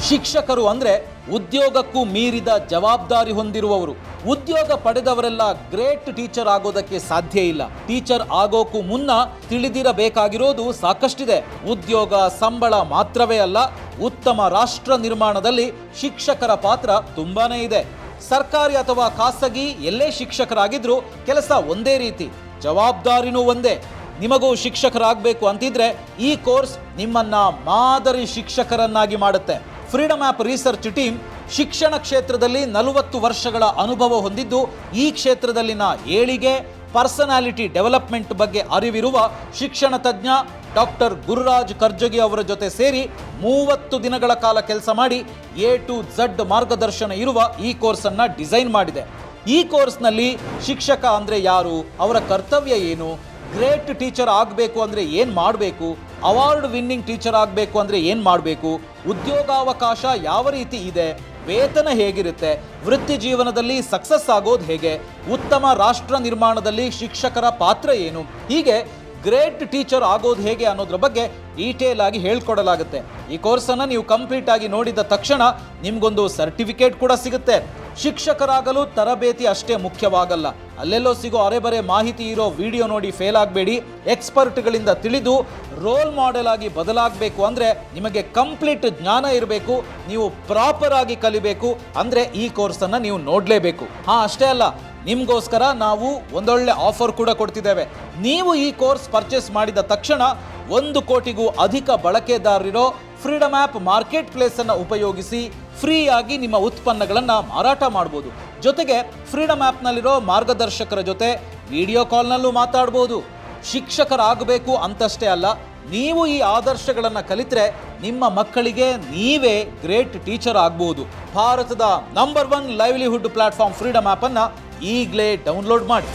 ಶಿಕ್ಷಕರು ಅಂದ್ರೆ ಉದ್ಯೋಗಕ್ಕೂ ಮೀರಿದ ಜವಾಬ್ದಾರಿ ಹೊಂದಿರುವವರು. ಉದ್ಯೋಗ ಪಡೆದವರೆಲ್ಲ ಗ್ರೇಟ್ ಟೀಚರ್ ಆಗೋದಕ್ಕೆ ಸಾಧ್ಯ ಇಲ್ಲ. ಟೀಚರ್ ಆಗೋಕ್ಕೂ ಮುನ್ನ ತಿಳಿದಿರಬೇಕಾಗಿರೋದು ಸಾಕಷ್ಟಿದೆ. ಉದ್ಯೋಗ, ಸಂಬಳ ಮಾತ್ರವೇ ಅಲ್ಲ, ಉತ್ತಮ ರಾಷ್ಟ್ರ ನಿರ್ಮಾಣದಲ್ಲಿ ಶಿಕ್ಷಕರ ಪಾತ್ರ ತುಂಬಾನೇ ಇದೆ. ಸರ್ಕಾರಿ ಅಥವಾ ಖಾಸಗಿ ಎಲ್ಲೇ ಶಿಕ್ಷಕರಾಗಿದ್ರೂ ಕೆಲಸ ಒಂದೇ ರೀತಿ, ಜವಾಬ್ದಾರಿನೂ ಒಂದೇ. ನಿಮಗೂ ಶಿಕ್ಷಕರಾಗಬೇಕು ಅಂತಿದ್ರೆ ಈ ಕೋರ್ಸ್ ನಿಮ್ಮನ್ನ ಮಾದರಿ ಶಿಕ್ಷಕರನ್ನಾಗಿ ಮಾಡುತ್ತೆ. ಫ್ರೀಡಮ್ ಆ್ಯಪ್ ರಿಸರ್ಚ್ ಟೀಮ್ ಶಿಕ್ಷಣ ಕ್ಷೇತ್ರದಲ್ಲಿ 40 ವರ್ಷಗಳ ಅನುಭವ ಹೊಂದಿದ್ದು, ಈ ಕ್ಷೇತ್ರದಲ್ಲಿನ ಏಳಿಗೆ, ಪರ್ಸನಾಲಿಟಿ ಡೆವಲಪ್ಮೆಂಟ್ ಬಗ್ಗೆ ಅರಿವಿರುವ ಶಿಕ್ಷಣ ತಜ್ಞ ಡಾಕ್ಟರ್ ಗುರುರಾಜ್ ಕರ್ಜಗಿ ಅವರ ಜೊತೆ ಸೇರಿ 30 ದಿನಗಳ ಕಾಲ ಕೆಲಸ ಮಾಡಿ A to Z ಮಾರ್ಗದರ್ಶನ ಇರುವ ಈ ಕೋರ್ಸನ್ನು ಡಿಸೈನ್ ಮಾಡಿದೆ. ಈ ಕೋರ್ಸ್ನಲ್ಲಿ ಶಿಕ್ಷಕ ಅಂದರೆ ಯಾರು, ಅವರ ಕರ್ತವ್ಯ ಏನು, ಗ್ರೇಟ್ ಟೀಚರ್ ಆಗಬೇಕು ಅಂದರೆ ಏನು ಮಾಡಬೇಕು, ಅವಾರ್ಡ್ ವಿನ್ನಿಂಗ್ ಟೀಚರ್ ಆಗಬೇಕು ಅಂದರೆ ಏನು ಮಾಡಬೇಕು, ಉದ್ಯೋಗಾವಕಾಶ ಯಾವ ರೀತಿ ಇದೆ, ವೇತನ ಹೇಗಿರುತ್ತೆ, ವೃತ್ತಿ ಜೀವನದಲ್ಲಿ ಸಕ್ಸಸ್ ಆಗೋದು ಹೇಗೆ, ಉತ್ತಮ ರಾಷ್ಟ್ರ ನಿರ್ಮಾಣದಲ್ಲಿ ಶಿಕ್ಷಕರ ಪಾತ್ರ ಏನು, ಹೀಗೆ ಗ್ರೇಟ್ ಟೀಚರ್ ಆಗೋದು ಹೇಗೆ ಅನ್ನೋದ್ರ ಬಗ್ಗೆ ಡೀಟೇಲ್ ಆಗಿ ಹೇಳ್ಕೊಡಲಾಗುತ್ತೆ. ಈ ಕೋರ್ಸನ್ನು ನೀವು ಕಂಪ್ಲೀಟ್ ಆಗಿ ನೋಡಿದ ತಕ್ಷಣ ನಿಮಗೊಂದು ಸರ್ಟಿಫಿಕೇಟ್ ಕೂಡ ಸಿಗುತ್ತೆ. ಶಿಕ್ಷಕರಾಗಲು ತರಬೇತಿ ಅಷ್ಟೇ ಮುಖ್ಯವಾಗಲ್ಲ. ಅಲ್ಲೆಲ್ಲೋ ಸಿಗೋ ಅರೆಬರೆ ಮಾಹಿತಿ ಇರೋ ವಿಡಿಯೋ ನೋಡಿ ಫೇಲ್ ಆಗಬೇಡಿ. ಎಕ್ಸ್ಪರ್ಟ್ಗಳಿಂದ ತಿಳಿದು ರೋಲ್ ಮಾಡೆಲ್ ಆಗಿ ಬದಲಾಗಬೇಕು ಅಂದರೆ ನಿಮಗೆ ಕಂಪ್ಲೀಟ್ ಜ್ಞಾನ ಇರಬೇಕು, ನೀವು ಪ್ರಾಪರ್ ಆಗಿ ಕಲಿಬೇಕು. ಅಂದರೆ ಈ ಕೋರ್ಸನ್ನು ನೀವು ನೋಡಲೇಬೇಕು. ಅಷ್ಟೇ ಅಲ್ಲ, ನಿಮಗೋಸ್ಕರ ನಾವು ಒಂದೊಳ್ಳೆ ಆಫರ್ ಕೂಡ ಕೊಡ್ತಿದ್ದೇವೆ. ನೀವು ಈ ಕೋರ್ಸ್ ಪರ್ಚೇಸ್ ಮಾಡಿದ ತಕ್ಷಣ 1 ಕೋಟಿಗೂ ಅಧಿಕ ಬಳಕೆದಾರರಿರೋ ಫ್ರೀಡಮ್ ಆ್ಯಪ್ ಮಾರ್ಕೆಟ್ ಪ್ಲೇಸನ್ನು ಉಪಯೋಗಿಸಿ ಫ್ರೀಯಾಗಿ ನಿಮ್ಮ ಉತ್ಪನ್ನಗಳನ್ನು ಮಾರಾಟ ಮಾಡ್ಬೋದು. ಜೊತೆಗೆ ಫ್ರೀಡಮ್ ಆ್ಯಪ್ನಲ್ಲಿರೋ ಮಾರ್ಗದರ್ಶಕರ ಜೊತೆ ವಿಡಿಯೋ ಕಾಲ್ನಲ್ಲೂ ಮಾತಾಡ್ಬೋದು. ಶಿಕ್ಷಕರಾಗಬೇಕು ಅಂತಷ್ಟೇ ಅಲ್ಲ, ನೀವು ಈ ಆದರ್ಶಗಳನ್ನು ಕಲಿತರೆ ನಿಮ್ಮ ಮಕ್ಕಳಿಗೆ ನೀವೇ ಗ್ರೇಟ್ ಟೀಚರ್ ಆಗ್ಬೋದು. ಭಾರತದ ನಂಬರ್ 1 ಲೈವ್ಲಿಹುಡ್ ಪ್ಲಾಟ್ಫಾರ್ಮ್ ಫ್ರೀಡಮ್ ಆ್ಯಪನ್ನು ಈಗಲೇ ಡೌನ್ಲೋಡ್ ಮಾಡಿ.